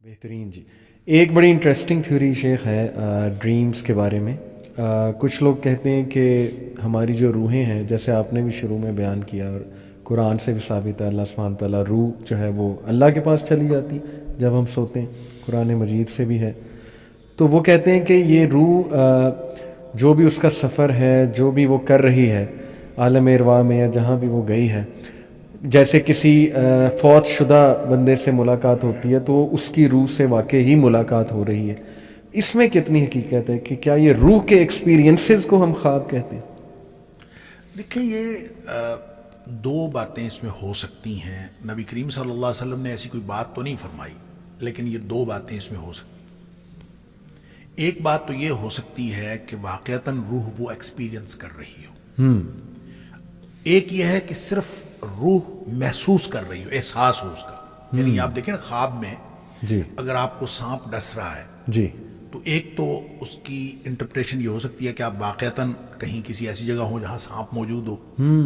بہترین جی. ایک بڑی انٹرسٹنگ تھیوری شیخ ہے ڈریمز کے بارے میں. کچھ لوگ کہتے ہیں کہ ہماری جو روحیں ہیں، جیسے آپ نے بھی شروع میں بیان کیا اور قرآن سے بھی ثابت ہے، اللہ سبحانہ تعالیٰ روح جو ہے وہ اللہ کے پاس چلی جاتی جب ہم سوتے ہیں، قرآن مجید سے بھی ہے. تو وہ کہتے ہیں کہ یہ روح جو بھی اس کا سفر ہے، جو بھی وہ کر رہی ہے عالم ارواح میں یا جہاں بھی وہ گئی ہے، جیسے کسی فوت شدہ بندے سے ملاقات ہوتی ہے تو اس کی روح سے واقعی ہی ملاقات ہو رہی ہے. اس میں کتنی حقیقت ہے کہ کیا یہ روح کے ایکسپیرینسز کو ہم خواب کہتے ہیں؟ دیکھیں، یہ دو باتیں اس میں ہو سکتی ہیں. نبی کریم صلی اللہ علیہ وسلم نے ایسی کوئی بات تو نہیں فرمائی، لیکن یہ دو باتیں اس میں ہو سکتی ہیں. ایک بات تو یہ ہو سکتی ہے کہ واقعتاً روح وہ ایکسپیرینس کر رہی ہو. ایک یہ ہے کہ صرف روح محسوس کر رہی ہو، احساس ہو اس کا. یعنی آپ دیکھیں نا، خواب میں جی اگر آپ کو سانپ ڈس رہا ہے جی تو ایک تو اس کی انٹرپریشن یہ ہو سکتی ہے کہ آپ واقعتاً کہیں کسی ایسی جگہ ہو جہاں سانپ موجود ہو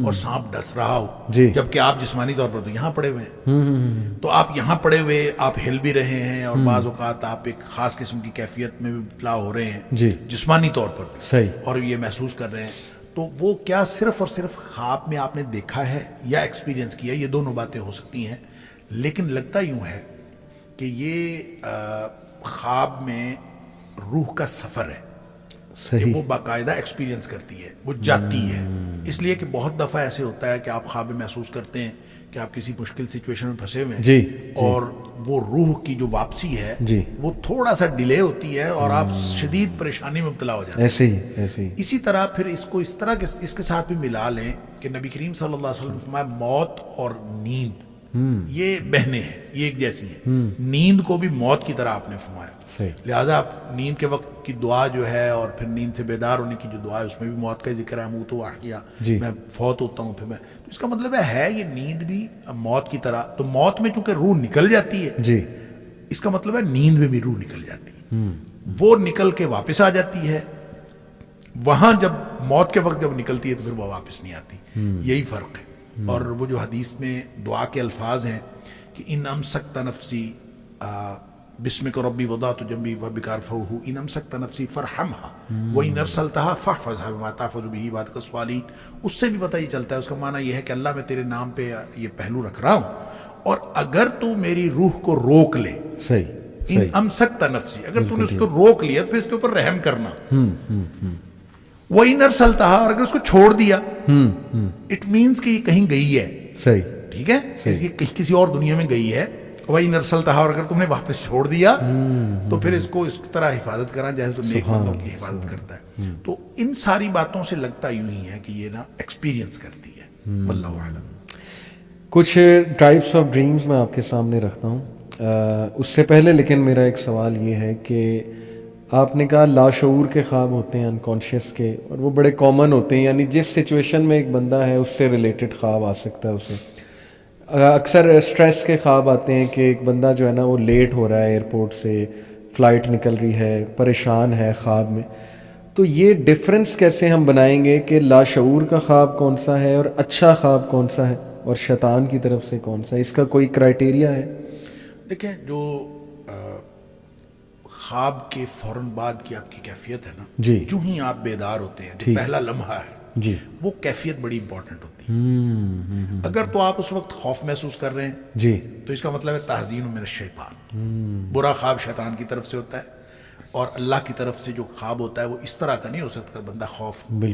اور سانپ ڈس رہا ہو، جی جبکہ آپ جسمانی طور پر تو یہاں پڑے ہوئے ہیں. تو آپ یہاں پڑے ہوئے، آپ ہل بھی رہے ہیں، اور بعض اوقات آپ ایک خاص قسم کی کیفیت میں بھی مبتلا ہو رہے ہیں جی جسمانی طور پر بھی، صحیح. اور یہ محسوس کر رہے ہیں. تو وہ کیا صرف اور صرف خواب میں آپ نے دیکھا ہے یا ایکسپیرینس کیا؟ یہ دونوں باتیں ہو سکتی ہیں. لیکن لگتا یوں ہے کہ یہ خواب میں روح کا سفر ہے کہ صحیح. وہ باقاعدہ ایکسپیرینس کرتی ہے، وہ جاتی ہے. اس لیے کہ بہت دفعہ ایسے ہوتا ہے کہ آپ خواب میں محسوس کرتے ہیں کہ آپ کسی مشکل سچویشن میں پھنسے ہوئے ہیں، جی اور وہ روح کی جو واپسی ہے جی وہ تھوڑا سا ڈیلے ہوتی ہے اور آپ شدید پریشانی میں مبتلا ہو جاتے ہیں. ایسے ہی ایسے ہی. اسی طرح پھر اس کو اس طرح اس کے ساتھ بھی ملا لیں کہ نبی کریم صلی اللہ علیہ وسلم نے فرمایا موت اور نیند یہ بہنیں ہیں، یہ ایک جیسی ہیں. نیند کو بھی موت کی طرح آپ نے فرمایا. صحیح. لہٰذا آپ نیند کے وقت کی دعا جو ہے، اور پھر نیند سے بیدار ہونے کی جو دعا ہے، اس میں بھی موت کا ذکر ہے. منہ تو واقعہ جی. میں فوت ہوتا ہوں، پھر میں تو اس کا مطلب ہے یہ نیند بھی موت کی طرح. تو موت میں چونکہ روح نکل جاتی ہے، جی اس کا مطلب ہے نیند میں بھی روح نکل جاتی ہے. وہ نکل کے واپس آ جاتی ہے. وہاں جب موت کے وقت جب نکلتی ہے تو پھر وہ واپس نہیں آتی. یہی فرق ہے. اور وہ جو حدیث میں دعا کے الفاظ ہیں کہ ان امسکت نفسی بسمک ربی وضعت جنبی وبک ارفعہ، ان امسکت نفسی فرحمها وان ارسلتها فاحفظها بما تحفظ به عبادك الصالحین. اس سے بھی پتہ یہ چلتا ہے، اس کا معنی یہ ہے کہ اللہ میں تیرے نام پہ یہ پہلو رکھ رہا ہوں، اور اگر تو میری روح کو روک لے، صحیح. ان امسکت نفسی، اگر تو نے اس کو روک لیا تو پھر اس کے اوپر رحم کرنا. وَإِنْ أَرْسَلْتَهَا، اور اگر اس کو چھوڑ دیا، اٹ مینس کہ یہ کہیں گئی ہے. صحیح. ٹھیک ہے، یہ کسی اور دنیا میں گئی ہے. وَإِنْ أَرْسَلْتَهَا، اور اگر تم نے واپس چھوڑ دیا تو پھر اس کو اس طرح حفاظت کرنا جیسے تو نیک بندوں کی حفاظت کرتا ہے. تو ان ساری باتوں سے لگتا یوں ہی ہے کہ یہ نا ایکسپیرینس کرتی ہے. واللہ اعلم. کچھ ٹائپس آف ڈریمز میں آپ کے سامنے رکھتا ہوں. اس سے پہلے لیکن میرا ایک سوال یہ ہے کہ آپ نے کہا لاشعور کے خواب ہوتے ہیں، انکانشیس کے، اور وہ بڑے کامن ہوتے ہیں، یعنی جس سچویشن میں ایک بندہ ہے اس سے ریلیٹڈ خواب آ سکتا ہے اسے. اکثر اسٹریس کے خواب آتے ہیں کہ ایک بندہ جو ہے نا وہ لیٹ ہو رہا ہے، ایئرپورٹ سے فلائٹ نکل رہی ہے، پریشان ہے خواب میں. تو یہ ڈفرنس کیسے ہم بنائیں گے کہ لاشعور کا خواب کون سا ہے اور اچھا خواب کون سا ہے اور شیطان کی طرف سے کون سا ہے؟ اس کا کوئی کرائٹیریا ہے؟ دیکھیں، جو خواب کے فوراً بعد کی آپ کی کیفیت ہے نا، جی. جو ہی آپ بیدار ہوتے ہیں، جو پہلا لمحہ ہے، جی. وہ کیفیت بڑی امپورٹنٹ ہوتی ہے. اگر تو آپ اس وقت خوف محسوس کر رہے ہیں جی. تو اس کا مطلب ہے تحزین من الشیطان. برا خواب شیطان کی طرف سے ہوتا ہے، اور اللہ کی طرف سے جو خواب ہوتا ہے وہ اس طرح کا نہیں ہو سکتا بندہ خوف میں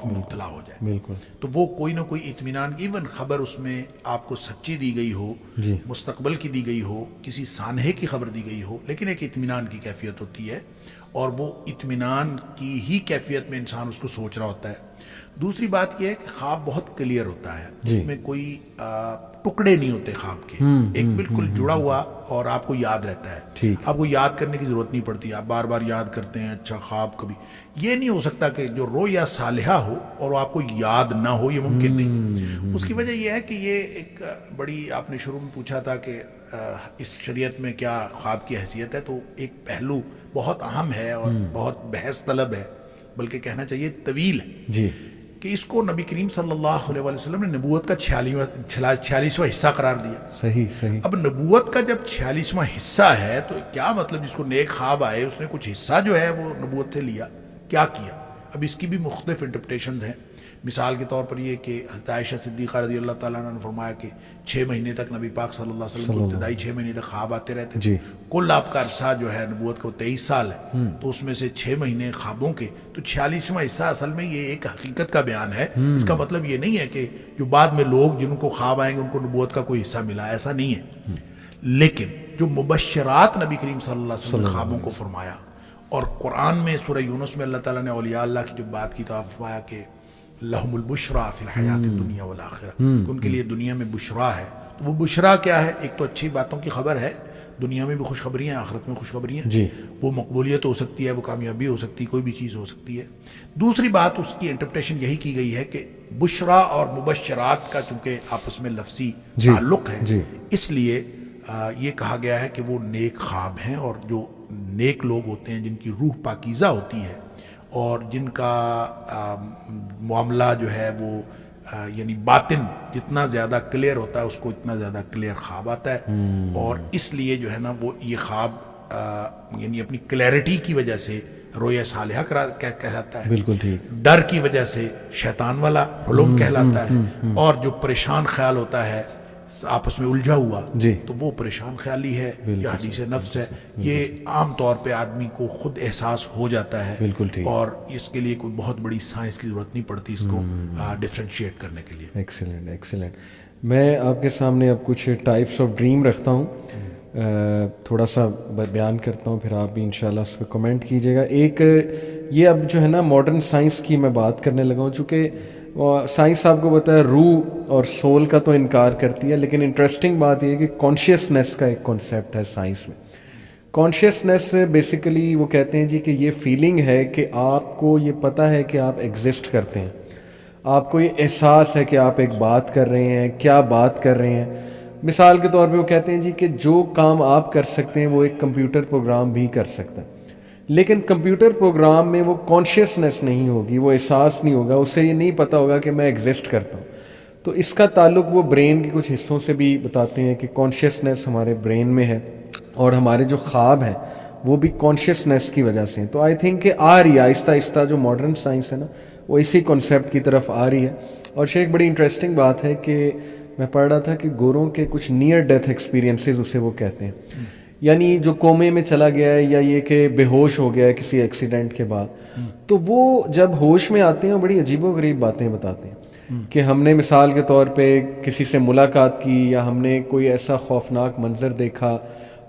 مبتلا ہو جائے. بالکل. تو وہ کوئی نہ کوئی اطمینان، ایون خبر اس میں آپ کو سچی دی گئی ہو، جی. مستقبل کی دی گئی ہو، کسی سانحے کی خبر دی گئی ہو، لیکن ایک اطمینان کی کیفیت ہوتی ہے، اور وہ اطمینان کی ہی کیفیت میں انسان اس کو سوچ رہا ہوتا ہے. دوسری بات یہ ہے کہ خواب بہت کلیئر ہوتا ہے، اس میں کوئی ٹکڑے نہیں ہوتے خواب کے، ایک بالکل جڑا ہوا، اور آپ کو یاد رہتا ہے. آپ کو یاد کرنے کی ضرورت نہیں پڑتی، آپ بار بار یاد کرتے ہیں. اچھا خواب کبھی یہ نہیں ہو سکتا کہ جو رویا صالحہ ہو اور وہ آپ کو یاد نہ ہو، یہ ممکن نہیں. اس کی وجہ یہ ہے کہ یہ ایک بڑی، آپ نے شروع میں پوچھا تھا کہ اس شریعت میں کیا خواب کی حیثیت ہے، تو ایک پہلو بہت اہم ہے اور بہت بحث طلب ہے، بلکہ کہنا چاہیے طویل ہے. جی. کہ اس کو نبی کریم صلی اللہ علیہ وسلم نے نبوت کا 46واں حصہ قرار دیا. صحیح صحیح. اب نبوت کا جب 46واں حصہ ہے تو کیا مطلب جس کو نیک خواب آئے اس نے کچھ حصہ جو ہے وہ نبوت سے لیا, کیا کیا؟ اب اس کی بھی مختلف انٹرپریٹیشنز ہیں. مثال کے طور پر یہ کہ حضرت عائشہ صدیقہ رضی اللہ تعالیٰ عنہ نے فرمایا کہ 6 مہینے تک نبی پاک صلی اللہ علیہ وسلم کو ابتدائی 6 مہینے تک خواب آتے رہتے تھے. کل آپ کا عرصہ جو ہے نبوت کا 23 سال ہے, تو اس میں سے 6 مہینے خوابوں کے, تو 46واں حصہ اصل میں یہ ایک حقیقت کا بیان ہے. اس کا مطلب یہ نہیں ہے کہ جو بعد میں لوگ جن کو خواب آئیں گے ان کو نبوت کا کوئی حصہ ملا, ایسا نہیں ہے. لیکن جو مبشرات نبی کریم صلی اللہ علیہ وسلم نے خوابوں کو فرمایا, اور قرآن میں سورہ یونس میں اللہ تعالیٰ نے اولیاء اللہ کی جو بات کی تو آپ فرمایا کہ لہم البشرا فی الحیات الدنیا والآخرہ, کہ ان کے لیے دنیا میں بشرا ہے. تو وہ بشرا کیا ہے؟ ایک تو اچھی باتوں کی خبر ہے, دنیا میں بھی خوشخبری ہیں, آخرت میں خوشخبری ہیں. وہ مقبولیت ہو سکتی ہے, وہ کامیابی ہو سکتی ہے, کوئی بھی چیز ہو سکتی ہے. دوسری بات اس کی انٹرپریٹیشن یہی کی گئی ہے کہ بشرا اور مبشرات کا چونکہ آپس میں لفظی تعلق ہے, اس لیے یہ کہا گیا ہے کہ وہ نیک خواب ہیں, اور جو نیک لوگ ہوتے ہیں جن کی روح پاکیزہ ہوتی ہے اور جن کا معاملہ جو ہے وہ یعنی باطن جتنا زیادہ کلیئر ہوتا ہے اس کو اتنا زیادہ کلیئر خواب آتا ہے. اور اس لیے جو ہے نا وہ یہ خواب یعنی اپنی کلیئرٹی کی وجہ سے رویا صالحہ کہلاتا ہے. بالکل ٹھیک. ڈر کی وجہ سے شیطان والا حلم کہلاتا ہے. اور جو پریشان خیال ہوتا ہے آپس میں الجھا ہوا, تو وہ پریشان خیالی ہے یا حدیث نفس ہے. یہ عام طور پہ آدمی کو خود احساس ہو جاتا ہے, اور اس کے لیے کوئی بہت بڑی سائنس کی ضرورت نہیں پڑتی اس کو ڈفرینشیٹ کرنے کے لیے. Excellent excellent. میں آپ کے سامنے اب کچھ ٹائپس آف ڈریم رکھتا ہوں, تھوڑا سا بیان کرتا ہوں, پھر آپ بھی انشاءاللہ اس پہ کمنٹ کیجیے گا. ایک یہ اب جو ہے نا ماڈرن سائنس کی میں بات کرنے لگا ہوں, چونکہ سائنس آپ کو پتہ ہے روح اور سول کا تو انکار کرتی ہے, لیکن انٹرسٹنگ بات یہ ہے کہ کانشیسنیس کا ایک کانسیپٹ ہے سائنس میں. کانشیسنیس بیسیکلی وہ کہتے ہیں جی کہ یہ فیلنگ ہے کہ آپ کو یہ پتہ ہے کہ آپ ایگزسٹ کرتے ہیں, آپ کو یہ احساس ہے کہ آپ ایک بات کر رہے ہیں, کیا بات کر رہے ہیں. مثال کے طور پہ وہ کہتے ہیں جی کہ جو کام آپ کر سکتے ہیں وہ ایک کمپیوٹر پروگرام بھی کر سکتا ہے, لیکن کمپیوٹر پروگرام میں وہ کانشیسنیس نہیں ہوگی, وہ احساس نہیں ہوگا, اسے یہ نہیں پتہ ہوگا کہ میں ایگزسٹ کرتا ہوں. تو اس کا تعلق وہ برین کے کچھ حصوں سے بھی بتاتے ہیں کہ کانشیسنیس ہمارے برین میں ہے, اور ہمارے جو خواب ہیں وہ بھی کانشیسنیس کی وجہ سے ہیں. تو آئی تھنک کہ آ رہی ہے آہستہ آہستہ جو ماڈرن سائنس ہے نا وہ اسی کانسیپٹ کی طرف آ رہی ہے. اور شیخ بڑی انٹرسٹنگ بات ہے کہ میں پڑھ رہا تھا کہ گوروں کے کچھ نیئر ڈیتھ ایکسپیرینسز اسے وہ کہتے ہیں, یعنی جو کومے میں چلا گیا ہے یا یہ کہ بے ہوش ہو گیا ہے کسی ایکسیڈنٹ کے بعد, تو وہ جب ہوش میں آتے ہیں بڑی عجیب و غریب باتیں بتاتے ہیں کہ ہم نے مثال کے طور پہ کسی سے ملاقات کی یا ہم نے کوئی ایسا خوفناک منظر دیکھا,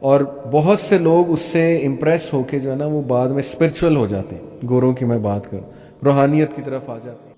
اور بہت سے لوگ اس سے امپریس ہو کے جو ہے نا وہ بعد میں اسپرچول ہو جاتے ہیں. گوروں کی میں بات کروں, روحانیت کی طرف آ جاتے ہیں.